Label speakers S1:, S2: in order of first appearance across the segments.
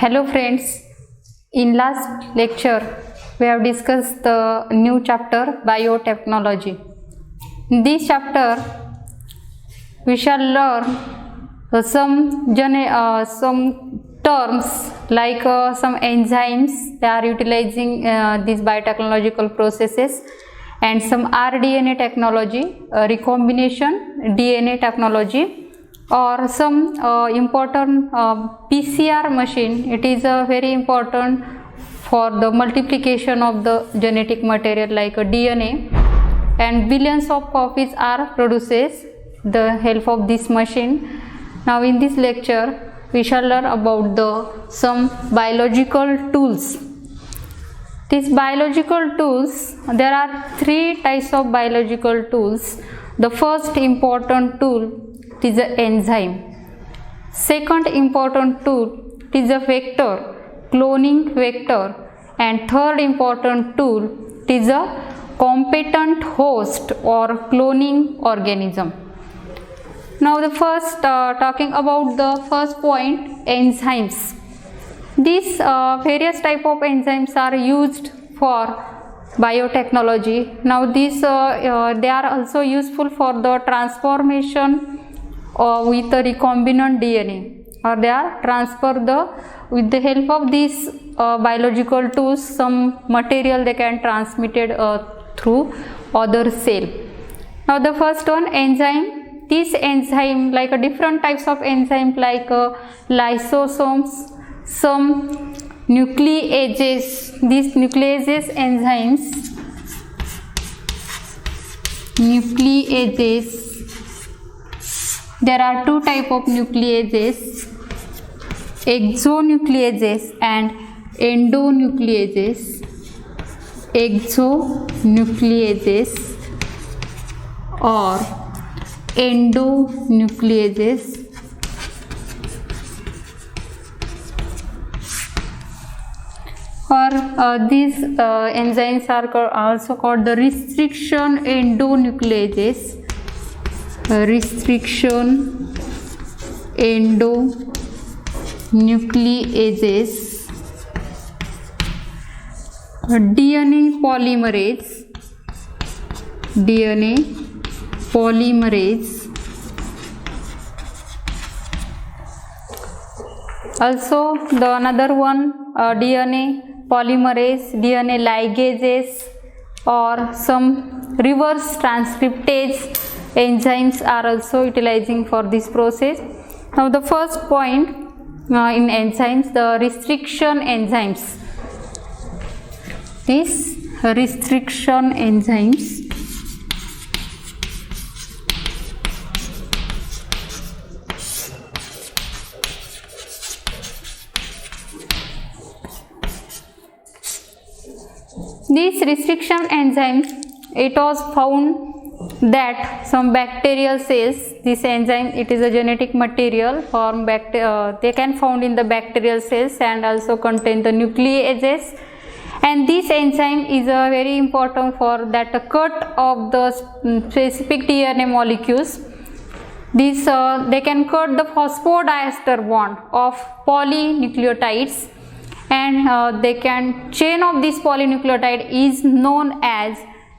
S1: Hello friends, in last lecture we have discussed the new chapter biotechnology. In this chapter we shall learn some terms like some enzymes. They are utilizing these biotechnological processes, and some rDNA technology, recombination DNA technology, or some important PCR machine. It is very important for the multiplication of the genetic material like DNA, and billions of copies are produced the help of this machine. Now in this lecture we shall learn about some biological tools. These biological tools, there are three types of biological tools. The first important tool is the enzyme. Second important tool is a vector, cloning vector, and third important tool is a competent host or cloning organism. Now the first talking about the first point, enzymes. These various type of enzymes are used for biotechnology. Now these they are also useful for the transformation with the recombinant DNA, or they are with the help of these biological tools, some material they can transmitted through other cell. Now the first one, enzyme. This enzyme, like different types of enzyme like lysosomes, some nucleases. These nucleases enzymes, there are two type of nucleases, exonucleases and endonucleases. Exonucleases or endonucleases. Or these enzymes are also called the restriction endonucleases. Restriction endonucleases. DNA polymerase. Also the another one, DNA polymerase, DNA ligases, or some reverse transcriptase enzymes are also utilizing for this process. Now the first point in enzymes, the restriction enzymes. These restriction enzymes it was found that some bacterial cells, this enzyme, it is a genetic material from they can found in the bacterial cells and also contain the nucleases, and this enzyme is very important for that cut of the specific DNA molecules. This they can cut the phosphodiester bond of polynucleotides, and they can chain of this polynucleotide is known as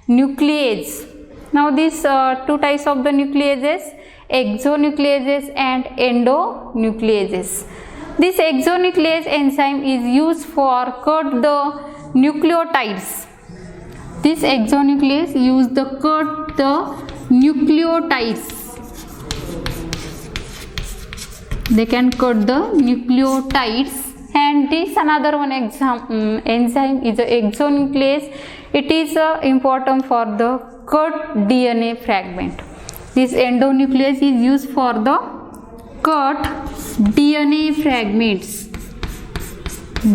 S1: nuclease. Now these two types of the nucleases, exonucleases and endonucleases. This exonuclease enzyme is used for cut the nucleotides. This exonuclease used to cut the nucleotides. They can cut the nucleotides. And this another one enzyme is a exonuclease. It is important for the cut DNA fragment. This endonuclease is used for the cut DNA fragments.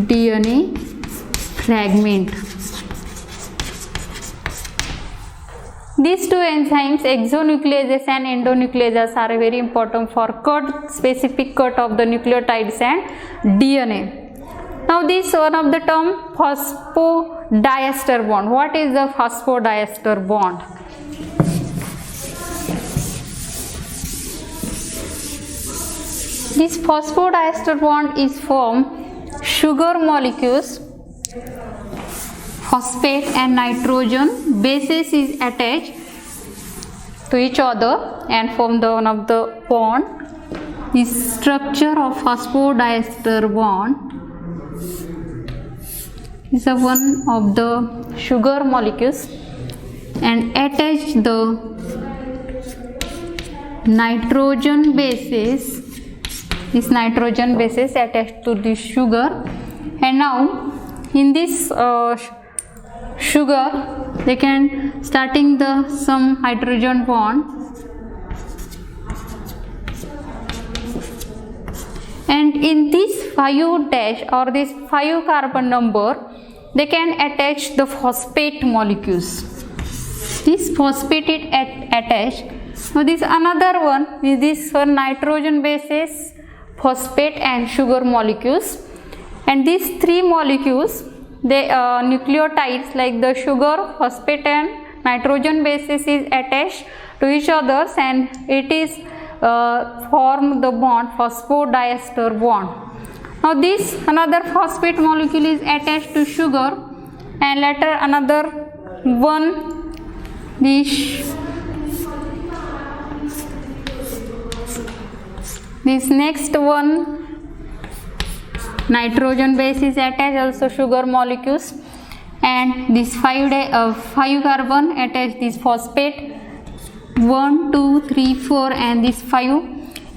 S1: DNA fragment. These two enzymes, exonucleases and endonucleases, are very important for specific cut of the nucleotides and DNA. Now this one of the term, phosphodiester bond. What is the phosphodiester bond? This phosphodiester bond is formed sugar molecules, phosphate and nitrogen bases is attached to each other and form the one of the bond. This structure of phosphodiester bond is a one of the sugar molecules and attach the nitrogen bases. This nitrogen bases attached to the sugar, and now in this sugar they can starting the some hydrogen bond, and in this 5 dash or this 5 carbon number they can attach the phosphate molecules. This phosphate is attached. Now this another one is this one nitrogen bases, phosphate and sugar molecules, and these 3 molecules, they nucleotides like the sugar, phosphate and nitrogen bases is attached to each others, and it is form the bond phosphodiester bond. Now this another phosphate molecule is attached to sugar, and later another one this next one nitrogen base is attached also sugar molecules, and this 5 carbon attached this phosphate 1 2 3 4 and this 5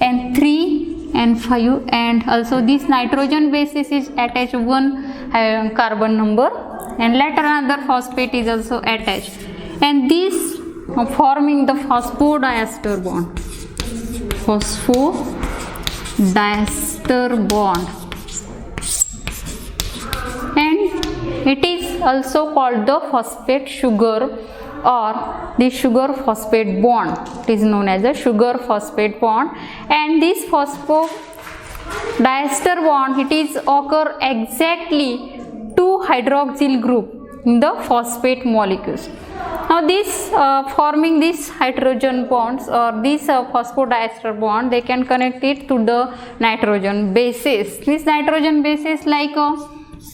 S1: and 3 and 5, and also this nitrogen bases is attached 1 carbon number, and later another phosphate is also attached, and this forming the phosphodiester bond. Phosphodiester bond, and it is also called the phosphate sugar or the sugar phosphate bond. It is known as a sugar phosphate bond, and this phosphodiester bond, it is occur exactly 2 hydroxyl group in the phosphate molecules. Now this forming these hydrogen bonds or this phosphodiester bond, they can connect it to the nitrogen bases. This nitrogen bases like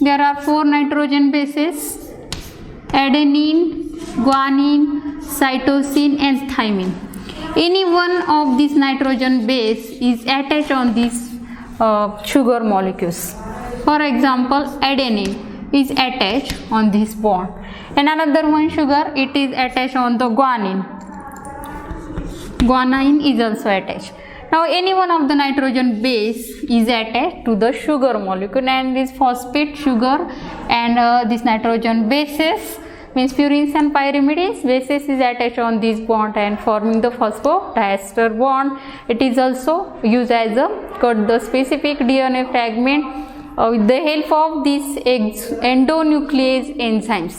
S1: there are 4 nitrogen bases: adenine, guanine, cytosine and thymine. Any one of these nitrogen base is attached on these sugar molecules. For example, adenine is attached on this bond, and another one sugar, it is attached on the guanine. Guanine is also attached. Now any one of the nitrogen base is attached to the sugar molecule, and this phosphate sugar and this nitrogen bases means purines and pyrimidines bases is attached on this bond and forming the phosphodiester bond. It is also used as a cut the specific DNA fragment with the help of these endonuclease enzymes.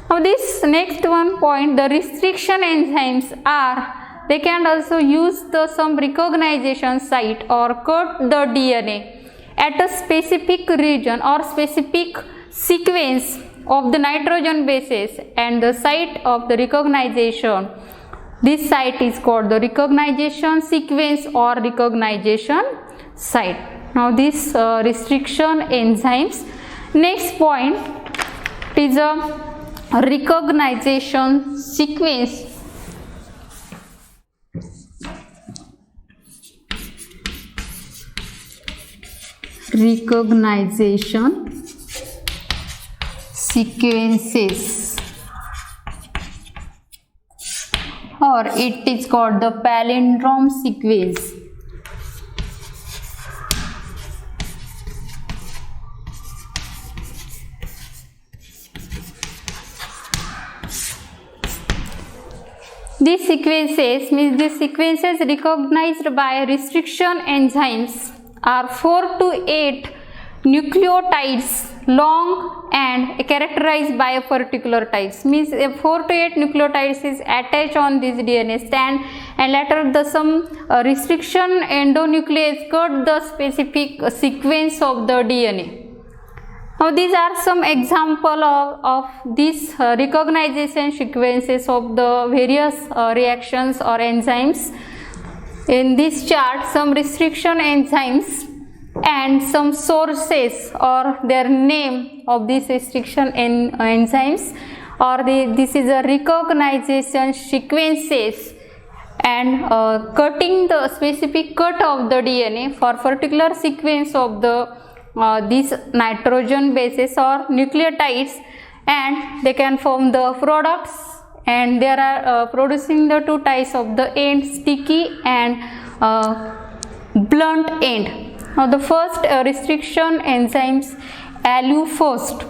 S1: Now this next one point, the restriction enzymes are, they can also use the some recognition site or cut the DNA at a specific region or specific sequence of the nitrogen bases, and the site of the recognition, this site is called the recognition sequence or recognition site. Now this restriction enzymes. Next point is a recognition sequence. Recognition sequences, or it is called the palindrome sequence. These sequences means these sequences recognized by restriction enzymes are 4 to 8 nucleotides long and characterized by a particular types. Means 4 to 8 nucleotides is attached on this DNA strand, and later the some restriction endonuclease cut the specific sequence of the DNA. Now these are some example of these recognition sequences of the various reactions or enzymes. In this chart, some restriction enzymes and some sources or their name of these restriction enzymes, or this is a recognition sequences, and cutting the specific cut of the DNA for particular sequence of the these nitrogen bases or nucleotides, and they can form the products, and there are producing the two types of the end, sticky and blunt end. Now the first restriction enzymes, ALU first.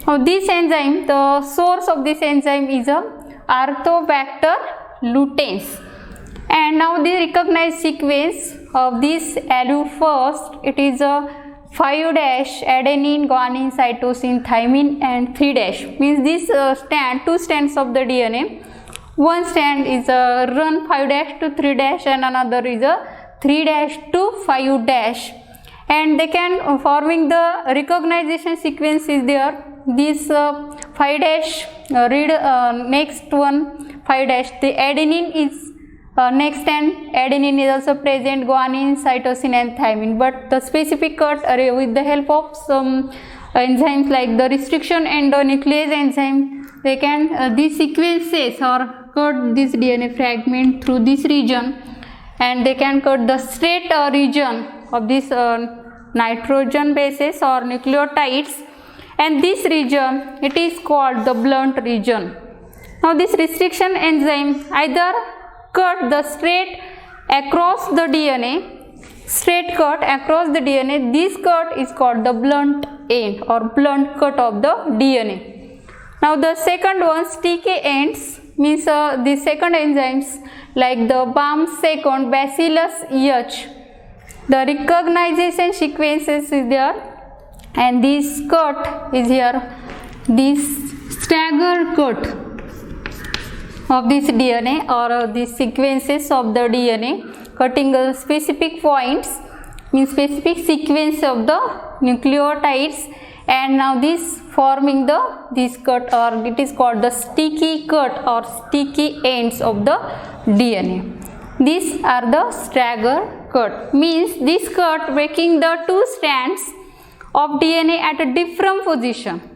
S1: Now this enzyme, the source of this enzyme is a Arthobacter luteins, and now the recognized sequence of this ALU first, it is a 5' adenine, guanine, cytosine, thymine, and 3' means this two strands of the DNA. One strand is a run 5' to 3' and another is a 3' to 5', and they can forming the recognition sequence is there. This 5' read next one 5', the adenine is next, and adenine is also present, guanine, cytosine, and thymine, but the specific cut with the help of some enzymes like the restriction endonuclease enzyme, they can these sequences or cut this DNA fragment through this region, and they can cut the straight region of this nitrogen bases or nucleotides, and this region it is called the blunt region. Now this restriction enzyme either cut the straight across the DNA, straight cut across the DNA, this cut is called the blunt end or blunt cut of the DNA. Now the second one, sticky ends, means the second enzymes like the BAM second, Bacillus H, the recognition sequences is there, and this cut is here, this stagger cut of this DNA or these sequences of the DNA, cutting specific points, means specific sequence of the nucleotides, and now this forming this cut, or it is called the sticky cut or sticky ends of the DNA. These are the stagger cut, means this cut making the two strands of DNA at a different position.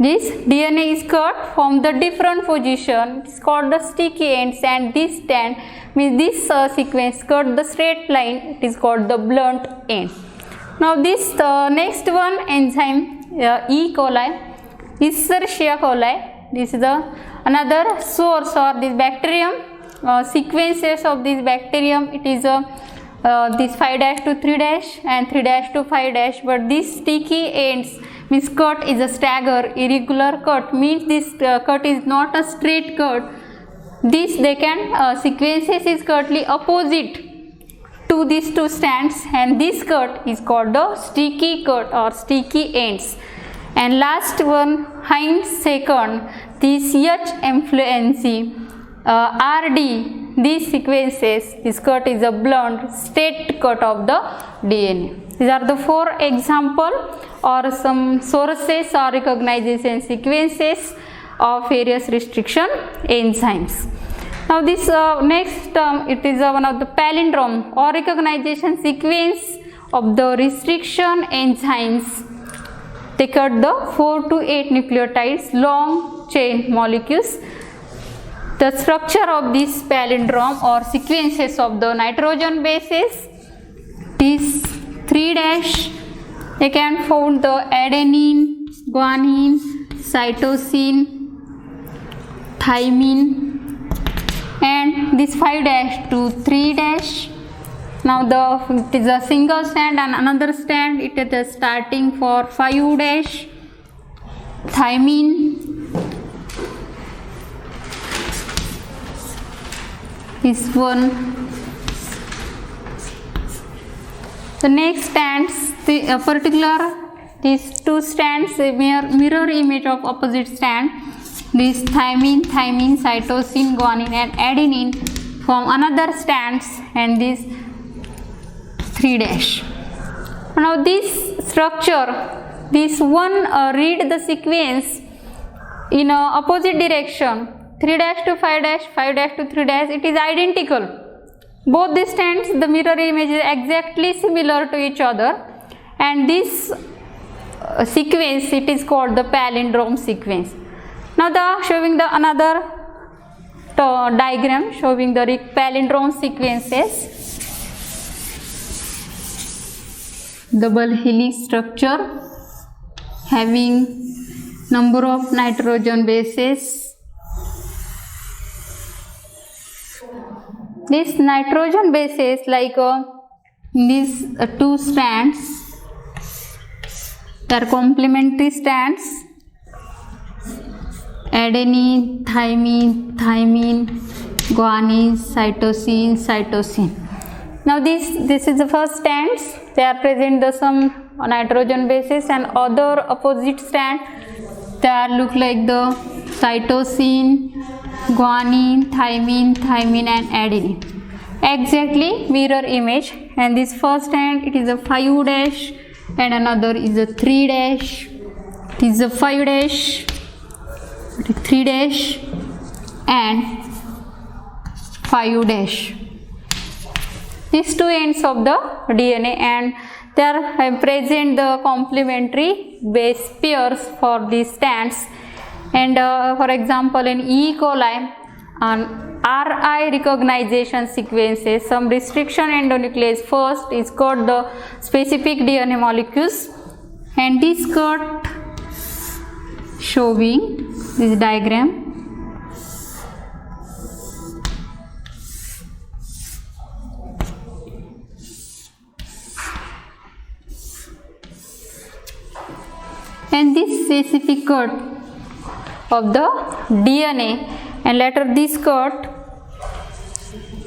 S1: This DNA is cut from the different position, it is called the sticky ends, and this strand means this sequence cut the straight line, it is called the blunt end. Now this next one enzyme, E. coli, Escherichia coli, this is the another source or this bacterium, sequences of this bacterium, it is this 5' to 3' and 3' to 5', but this sticky ends means cut is a stagger, irregular cut, means this cut is not a straight cut. This they can sequences is curtly opposite to these two strands, and this cut is called the sticky cut or sticky ends. And last one, hind second, this H. influenzae, RD, these sequences, this cut is a blunt straight cut of the DNA. These are the four example or some sources or recognition sequences of various restriction enzymes. Now this next term, it is one of the palindrome or recognition sequence of the restriction enzymes. They cut the 4 to 8 nucleotides, long chain molecules. The structure of this palindrome or sequences of the nitrogen bases, this 3', they can found the adenine, guanine, cytosine, thymine, and this 5' to 3'. Now it is a single strand and another strand, it is starting for 5', thymine, this one. The next strands, the particular these two strands, mirror image of opposite strand. This thymine, cytosine, guanine, and adenine form another strands, and this 3'. Now this structure, this one read the sequence in opposite direction, 3' to 5', 5' to 3', it is identical. Both the strands, the mirror image is exactly similar to each other, and this sequence, it is called the palindrome sequence. Now showing the another diagram showing the palindrome sequences. Double helix structure having number of nitrogen bases. These nitrogen bases, like these two strands, they are complementary strands: adenine, thymine, guanine, cytosine, cytosine. Now this is the first strands. They are present the some nitrogen bases, and other opposite strand they are look like the cytosine, guanine, thymine and adenine. Exactly mirror image. And this first strand, it is a 5' and another is a 3'. It is a 5', 3' and 5'. These two ends of the DNA, and they are present the complementary base pairs for these strands. And for example, in E. coli, on RI recognition sequences, some restriction endonuclease first is cut the specific DNA molecules, and this cut showing this diagram. And this specific cut of the DNA, and later this cut,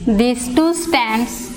S1: these two strands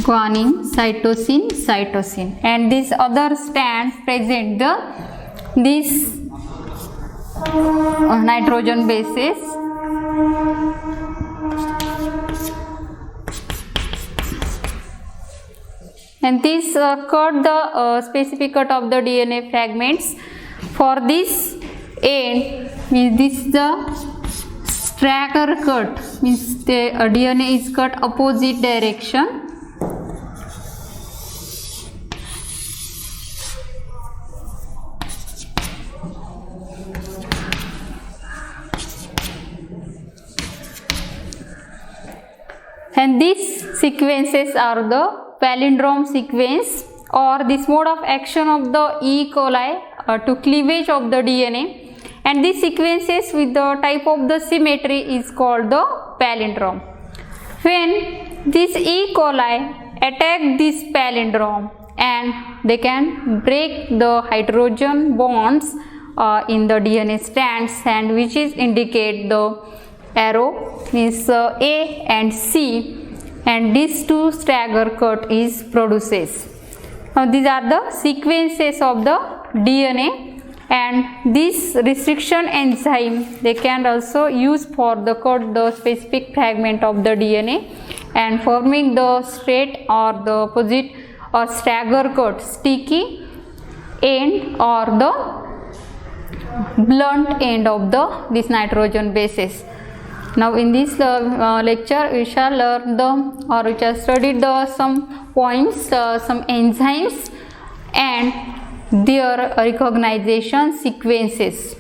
S1: guanine, cytosine, and this other strands present these nitrogen bases. And this cut the specific cut of the DNA fragments. For this end, means this the stagger cut, means the DNA is cut opposite direction. And these sequences are the palindrome sequence, or this mode of action of the E. coli to cleavage of the DNA, and these sequences with the type of the symmetry is called the palindrome. When this E. coli attack this palindrome, and they can break the hydrogen bonds in the DNA strands, and which is indicate the arrow, means A and C, and these two stagger cut is produces. Now these are the sequences of the DNA, and this restriction enzyme they can also use for the cut the specific fragment of the DNA and forming the straight or the opposite or stagger cut, sticky end or the blunt end of this nitrogen bases. Now in this lecture we shall learn we shall study some points, some enzymes and their recognition sequences.